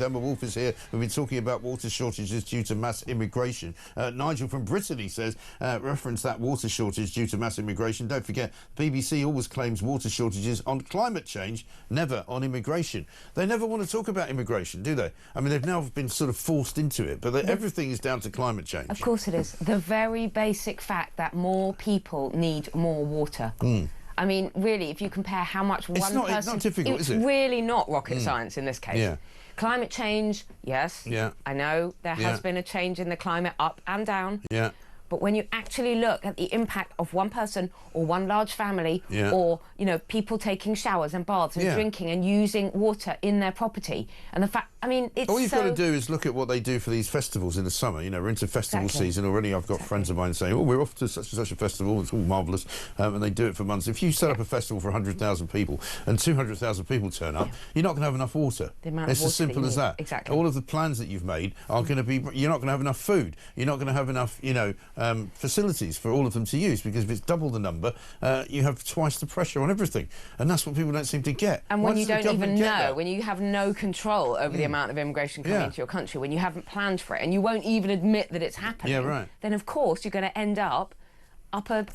Emma Wolf is here. We've been talking about water shortages due to mass immigration. Nigel from Brittany says, reference that water shortage due to mass immigration. Don't forget, the BBC always claims water shortages on climate change, never on immigration. They never want to talk about immigration, do they? I mean, they've now been sort of forced into it, but everything is down to climate change. Of course it is. The very basic fact that more people need more water. I mean, really, if you compare how much one person... It's not difficult, is it? It's really not rocket science in this case. Yeah. Climate change, yes. Yeah. I know there has been a change in the climate up and down. Yeah. But when you actually look at the impact of one person or one large family or, you know, people taking showers and baths and drinking and using water in their property, and the fact, I mean, it's all you've got to do is look at what they do for these festivals in the summer. You know, we're into festival season already. I've got friends of mine saying, oh, we're off to such and such a festival. It's all marvellous. And they do it for months. If you set up a festival for 100,000 people and 200,000 people turn up, you're not going to have enough water. It's as simple as that. Exactly. All of the plans that you've made are going to be... You're not going to have enough food. You're not going to have enough, you know... facilities for all of them to use, because if it's double the number, you have twice the pressure on everything, and that's what people don't seem to get. And when you don't even know, when you have no control over the amount of immigration coming into your country, when you haven't planned for it, and you won't even admit that it's happening, then of course you're going to end up up a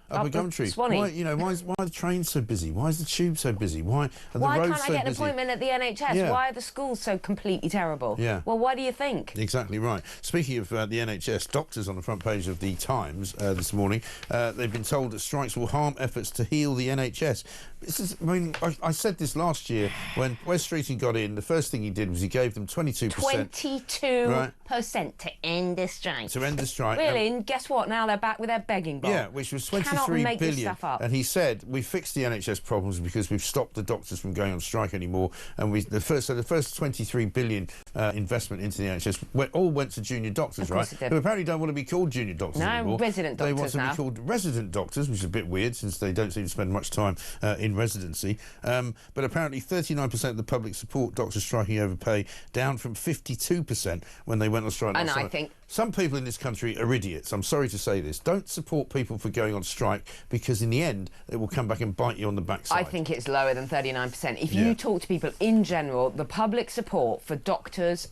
Gumtree. Why, you know, why are the trains so busy? Why is the tube so busy? Why are the roads can't so I get an busy? appointment at the NHS? Why are the schools so completely terrible? Well, why do you think? Exactly right. Speaking of the NHS, doctors on the front page of the Times this morning, they've been told that strikes will harm efforts to heal the NHS. This is, I mean, I said this last year when Wes Streeting got in. The first thing he did was he gave them 22%. 22% to end the strike. To end the strike. Really, and guess what? Now they're back with their begging bowl. Yeah, which was 23 billion. And he said, we fixed the NHS problems because we've stopped the doctors from going on strike anymore. And the first 23 billion investment into the NHS all went to junior doctors, right? Who apparently don't want to be called junior doctors anymore. Resident doctors. They want to be called resident doctors, which is a bit weird since they don't seem to spend much time in residency. But apparently 39% of the public support doctors striking over pay, down from 52% when they went on strike. And I think some people in this country are idiots. I'm sorry to say this. Don't support people for going on strike, because in the end it will come back and bite you on the backside. I think it's lower than 39%. If you talk to people in general, the public support for doctors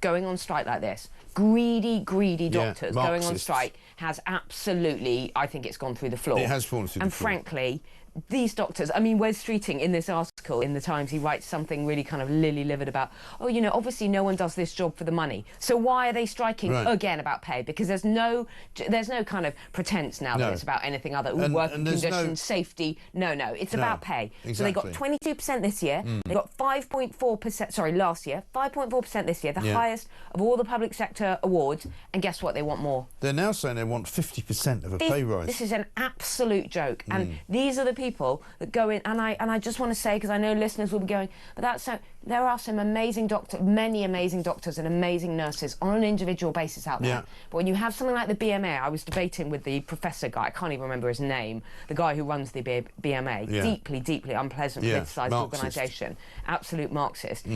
going on strike like this, greedy doctors going on strike, has absolutely, I think it's gone through the floor. It has fallen through the floor. And frankly, these doctors, I mean, Wes Streeting, in this article in the Times, he writes something really kind of lily-livered about, oh, you know, obviously no one does this job for the money. So why are they striking again about pay? Because there's no kind of pretense now that it's about anything other, working conditions, safety. No, it's about pay. Exactly. So they got 22% this year. They got 5.4%, sorry, last year, 5.4% this year, the highest of all the public sector awards. And guess what? They want more. They're now saying they want 50% of a pay rise. This is an absolute joke. And these are the people that go in, and I just want to say, because I know listeners will be going, but that's so, there are some amazing doctors, many amazing doctors and amazing nurses on an individual basis out there. But when you have something like the BMA, I was debating with the professor guy, I can't even remember his name, the guy who runs the BMA, deeply unpleasant, politicised organisation, absolute Marxist,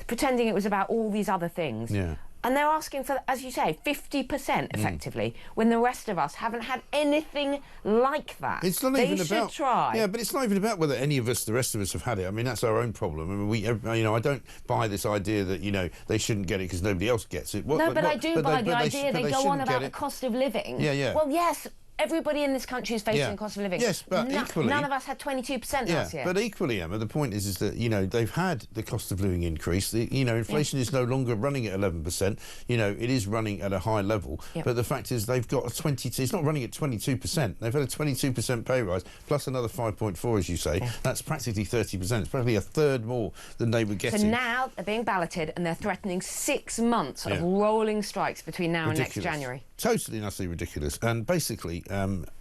pretending it was about all these other things. And they're asking for, as you say, 50% effectively, when the rest of us haven't had anything like that. It's not even about... They should try. Yeah, but it's not even about whether any of us, the rest of us, have had it. I mean, that's our own problem. I mean, you know, I don't buy this idea that, you know, they shouldn't get it because nobody else gets it. I do buy the idea they go on about the cost of living. Well, yes. Everybody in this country is facing cost of living. Yes, but equally... None of us had 22% last year. But equally, Emma, the point is that, you know, they've had the cost of living increase. You know, inflation is no longer running at 11%. You know, it is running at a high level. But the fact is they've got a 22... It's not running at 22%. They've had a 22% pay rise, plus another 5.4, as you say. That's practically 30%. It's probably a third more than they were getting. So now they're being balloted and they're threatening 6 months of rolling strikes between now and next January. Totally and utterly ridiculous. And basically,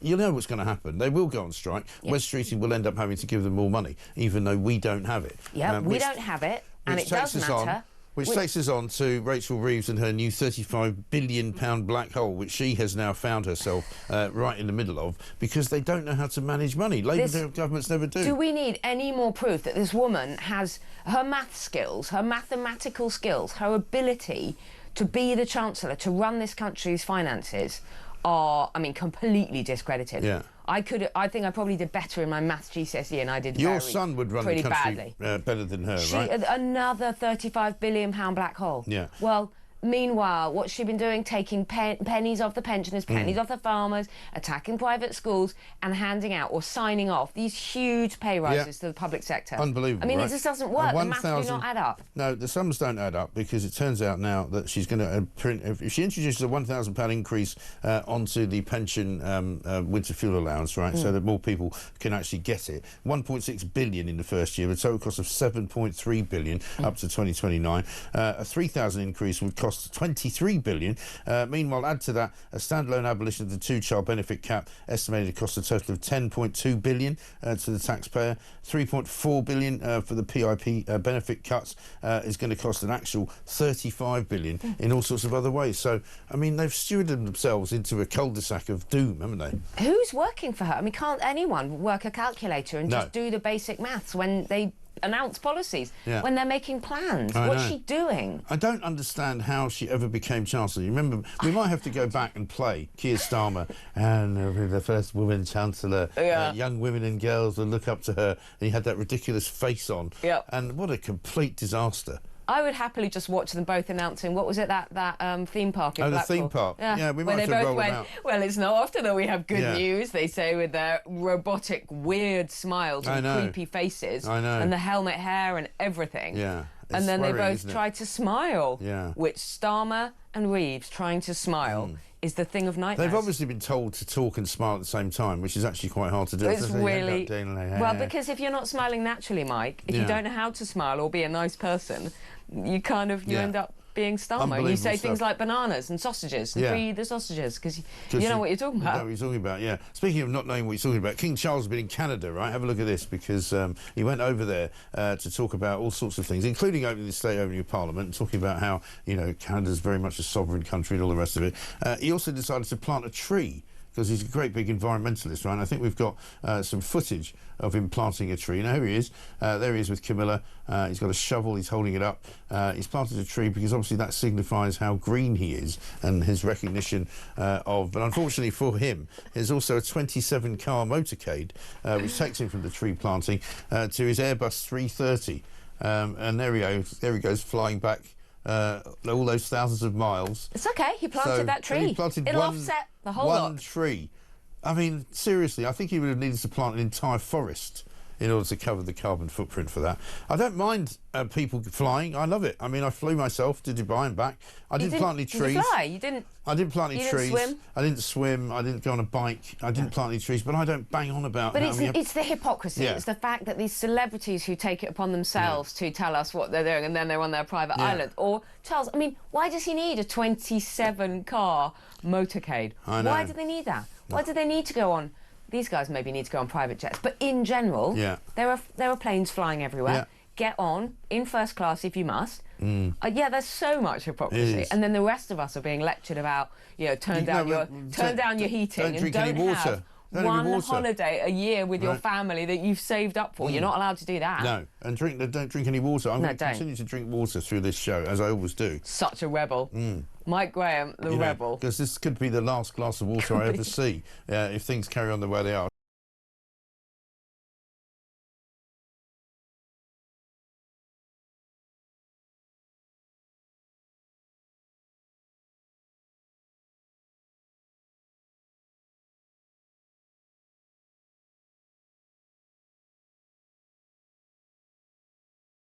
you know what's going to happen. They will go on strike. Wes Streeting will end up having to give them more money, even though we don't have it. We don't have it, and it does matter. Which takes us on to Rachel Reeves and her new £35 billion black hole, which she has now found herself right in the middle of, because they don't know how to manage money. Labour governments never do. Do we need any more proof that this woman has her math skills, her mathematical skills, her ability to be the Chancellor, to run this country's finances, are, I mean, completely discredited. Yeah. I think I probably did better in my maths GCSE, and I did Your son would run the country badly. better than her, right? Another £35 billion black hole. Yeah. Well, meanwhile, what's she been doing? Taking pennies off the pensioners, pennies off the farmers, attacking private schools, and handing out or signing off these huge pay rises to the public sector. Unbelievable. I mean, right? it just doesn't work. The maths do not add up. No, the sums don't add up, because it turns out now that she's going to print. If she introduces a £1,000 increase onto the pension winter fuel allowance, right, so that more people can actually get it, 1.6 billion in the first year, a total cost of 7.3 billion up to 2029. A 3,000 increase would cost 23 billion. Meanwhile, add to that a standalone abolition of the two-child benefit cap, estimated to cost a total of 10.2 billion to the taxpayer. 3.4 billion for the PIP benefit cuts is going to cost an actual 35 billion in all sorts of other ways. So, I mean, they've stewarded themselves into a cul-de-sac of doom, haven't they? Who's working for her? I mean, can't anyone work a calculator and just do the basic maths when they announce policies, when they're making plans? What's she doing? I don't understand how she ever became Chancellor. You remember, we might have to go back and play Keir Starmer and the first woman Chancellor. Young women and girls will look up to her, and he had that ridiculous face on. And what a complete disaster. I would happily just watch them both announcing, what was it, that theme park in Blackpool? The theme park. Yeah, we might have to roll them out. Well, it's not often that we have good news, they say, with their robotic, weird smiles and creepy faces. And the helmet hair and everything. Yeah. And then they both tried to smile. Yeah. Which Starmer and Reeves trying to smile is the thing of nightmares. They've obviously been told to talk and smile at the same time, which is actually quite hard to do. It's really... Well, because if you're not smiling naturally, Mike, if you don't know how to smile or be a nice person, you kind of, you end up being Starmer. You say things like bananas and sausages, and free the sausages, because you know what you're talking about. You know what you're talking about, yeah. Speaking of not knowing what you're talking about, King Charles has been in Canada, right? Have a look at this, because he went over there to talk about all sorts of things, including opening the state opening of Parliament, and talking about how, you know, Canada's very much a sovereign country and all the rest of it. He also decided to plant a tree, because he's a great big environmentalist, right? And I think we've got some footage of him planting a tree. Now, here he is. There he is with Camilla. He's got a shovel. He's holding it up. He's planted a tree because obviously that signifies how green he is and his recognition of... But unfortunately for him, there's also a 27-car motorcade which takes him from the tree planting to his Airbus 330. And there he goes, flying back all those thousands of miles. It's okay, he planted that tree. He planted It'll offset the whole lot. One tree. I mean, seriously, I think he would have needed to plant an entire forest in order to cover the carbon footprint for that. I don't mind people flying. I love it. I mean, I flew myself to Dubai and back. I didn't plant any trees. Did you fly? You didn't? I didn't plant any trees. Swim? I didn't swim. I didn't go on a bike. I didn't plant any trees. But I don't bang on about... But it's the hypocrisy. It's the fact that these celebrities who take it upon themselves to tell us what they're doing, and then they're on their private island. Or Charles, I mean, why does he need a 27-car motorcade? I know. Why do they need that? Why do they need to go on... These guys maybe need to go on private jets, but in general, there are planes flying everywhere. Get on in first class if you must. There's so much hypocrisy, and then the rest of us are being lectured about, you know, turn down your heating and don't have one holiday a year with your family that you've saved up for. You're not allowed to do that. No, and don't drink any water. I'm going to continue to drink water through this show, as I always do. Such a rebel. Mike Graham, the rebel. Because this could be the last glass of water I ever see if things carry on the way they are.